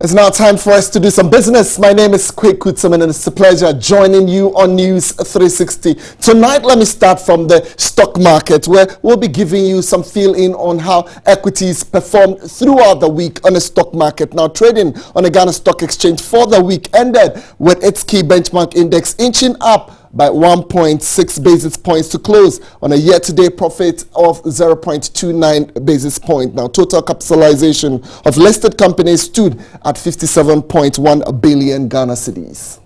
It's now time for us to do some business. My name is Kwek Kutsaman and it's a pleasure joining you on News 360. Tonight, let me start from the stock market, where we'll be giving you some feel-in on how equities performed throughout the week on the stock market. Now, trading on the Ghana Stock Exchange for the week ended with its key benchmark index inching up by 1.6 basis points to close on a year-to-date profit of 0.29 basis point. Now, total capitalization of listed companies stood at 57.1 billion Ghana cedis.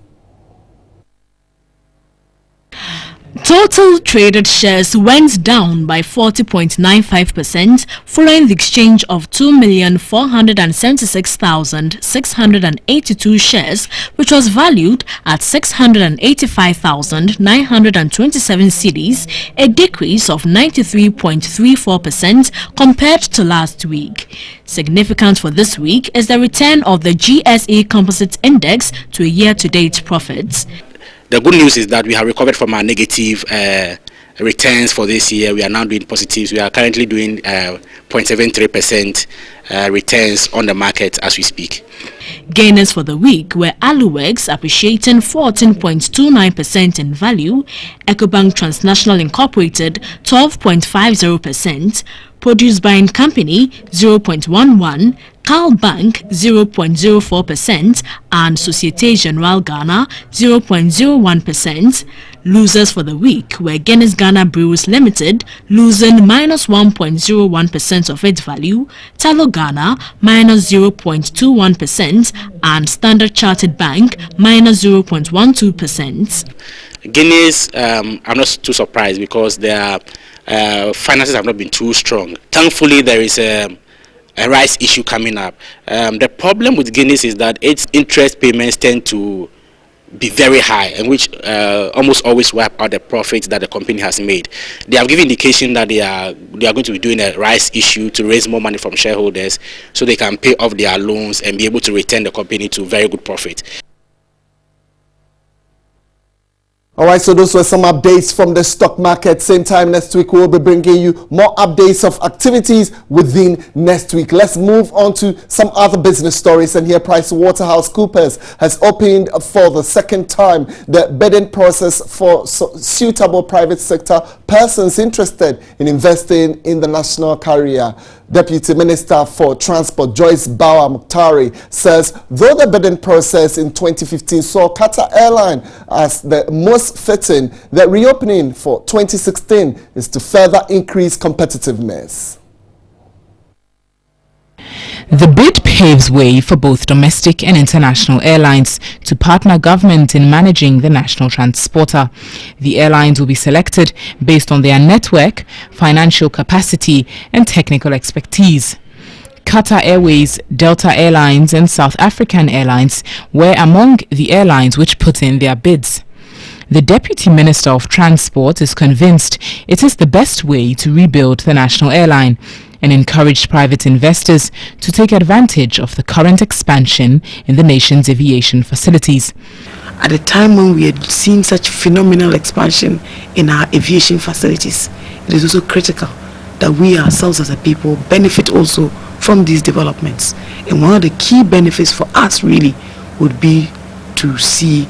Total traded shares went down by 40.95% following the exchange of 2,476,682 shares, which was valued at 685,927 cedis, a decrease of 93.34% compared to last week. Significant for this week is the return of the GSE Composite Index to a year-to-date profit. The good news is that we have recovered from our negative returns for this year. We are now doing positives. We are currently doing 0.73% returns on the market as we speak. Gainers for the week were Aluwex appreciating 14.29% in value, Ecobank Transnational Incorporated 12.50%, Produce Buying Company 0.11%, Cal Bank 0.04% and Societe Generale Ghana 0.01%. Losers for the week were Guinness Ghana Brews Limited losing minus 1.01% of its value, Talo Ghana minus 0.21% and Standard Chartered Bank minus 0.12%. Guinness, I'm not too surprised because their finances have not been too strong. Thankfully, there is a rice issue coming up. The problem with Guinness is that its interest payments tend to be very high, and which almost always wipe out the profits that the company has made. They have given indication that they are going to be doing a rice issue to raise more money from shareholders so they can pay off their loans and be able to return the company to very good profit. All right, so those were some updates from the stock market. Same time next week, we'll be bringing you more updates of activities within next week. Let's move on to some other business stories. And here, PricewaterhouseCoopers has opened for the second time the bidding process for suitable private sector persons interested in investing in the national carrier. Deputy Minister for Transport Joyce Bawa Mukhtari says though the bidding process in 2015 saw Qatar Airline as the most fitting, the reopening for 2016 is to further increase competitiveness. The bid paves way for both domestic and international airlines to partner government in managing the national transporter. The airlines will be selected based on their network, financial capacity and technical expertise. Qatar Airways, Delta Airlines and South African Airlines were among the airlines which put in their bids. The Deputy Minister of Transport is convinced it is the best way to rebuild the national airline and encouraged private investors to take advantage of the current expansion in the nation's aviation facilities. At a time when we had seen such phenomenal expansion in our aviation facilities, it is also critical that we ourselves as a people benefit also from these developments. And one of the key benefits for us really would be to see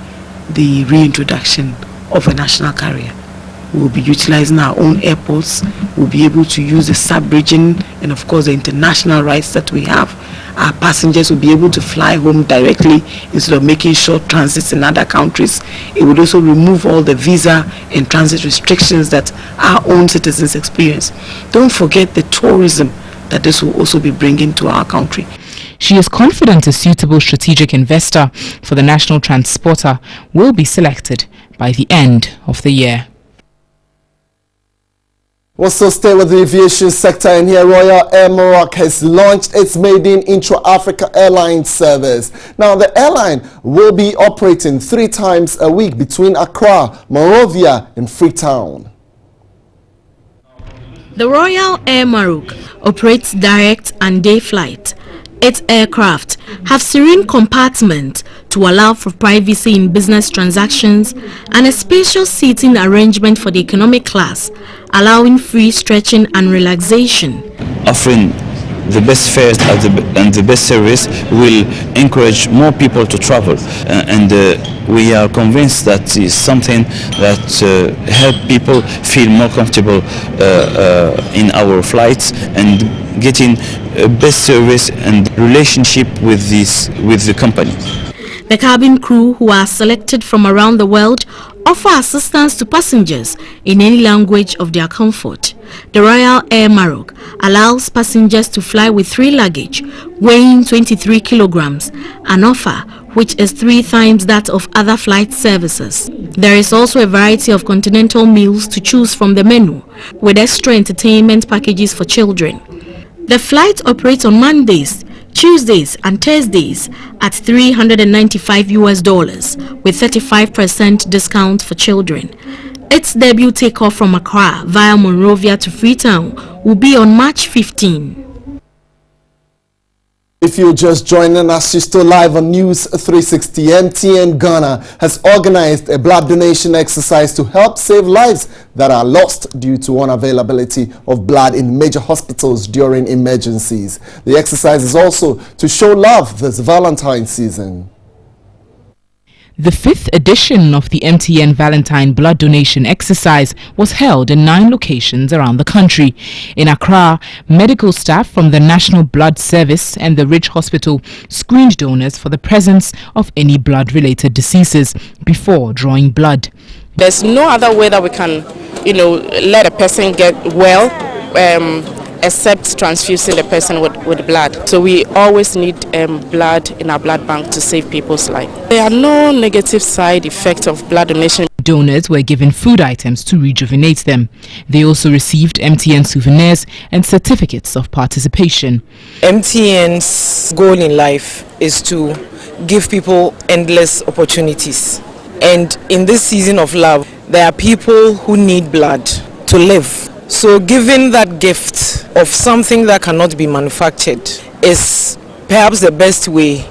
the reintroduction of a national carrier. We'll be utilizing our own airports. We'll be able to use the sub-region and of course the international rights that we have. Our passengers will be able to fly home directly instead of making short transits in other countries. It would also remove all the visa and transit restrictions that our own citizens experience. Don't forget the tourism that this will also be bringing to our country. She is confident a suitable strategic investor for the national transporter will be selected by the end of the year. We'll still stay with the aviation sector, and here Royal Air Maroc has launched its maiden intra-Africa airline service. Now, the airline will be operating 3 times a week between Accra, Monrovia and Freetown. The Royal Air Maroc operates direct and day flight. Its aircraft have serene compartments to allow for privacy in business transactions and a spacious seating arrangement for the economic class, allowing free stretching and relaxation. Offering the best fares and the best service will encourage more people to travel, and we are convinced that is something that help people feel more comfortable in our flights and getting best service and relationship with the company. The cabin crew, who are selected from around the world, offer assistance to passengers in any language of their comfort. The Royal Air Maroc allows passengers to fly with 3 luggage weighing 23 kilograms, an offer which is 3 times that of other flight services. There is also a variety of continental meals to choose from the menu, with extra entertainment packages for children. The flight operates on Mondays, Tuesdays and Thursdays at $395 with 35% discount for children. Its debut takeoff from Accra via Monrovia to Freetown will be on March 15. If you're just joining us, you're still live on News 360. MTN Ghana has organized a blood donation exercise to help save lives that are lost due to unavailability of blood in major hospitals during emergencies. The exercise is also to show love this Valentine's season. The 5th edition of the MTN Valentine blood donation exercise was held in 9 locations around the country. In Accra, medical staff from the National Blood Service and the Ridge Hospital screened donors for the presence of any blood-related diseases before drawing blood. There's no other way that we can, let a person get well except transfusing the person with blood. So we always need blood in our blood bank to save people's life. There are no negative side effects of blood donation. Donors were given food items to rejuvenate them. They also received MTN souvenirs and certificates of participation. MTN's goal in life is to give people endless opportunities. And in this season of love, there are people who need blood to live. So giving that gift of something that cannot be manufactured is perhaps the best way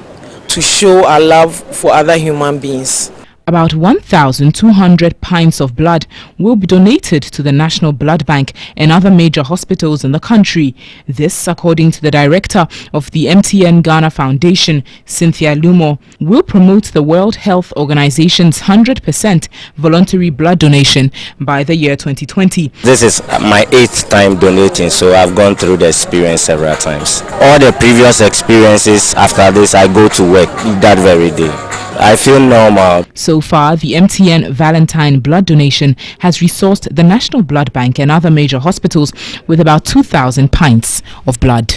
to show our love for other human beings. About 1,200 pints of blood will be donated to the National Blood Bank and other major hospitals in the country. This, according to the director of the MTN Ghana Foundation, Cynthia Lumo, will promote the World Health Organization's 100% voluntary blood donation by the year 2020. This is my 8th time donating, so I've gone through the experience several times. All the previous experiences after this, I go to work that very day. I feel normal. So far, the MTN Valentine blood donation has resourced the National Blood Bank and other major hospitals with about 2,000 pints of blood.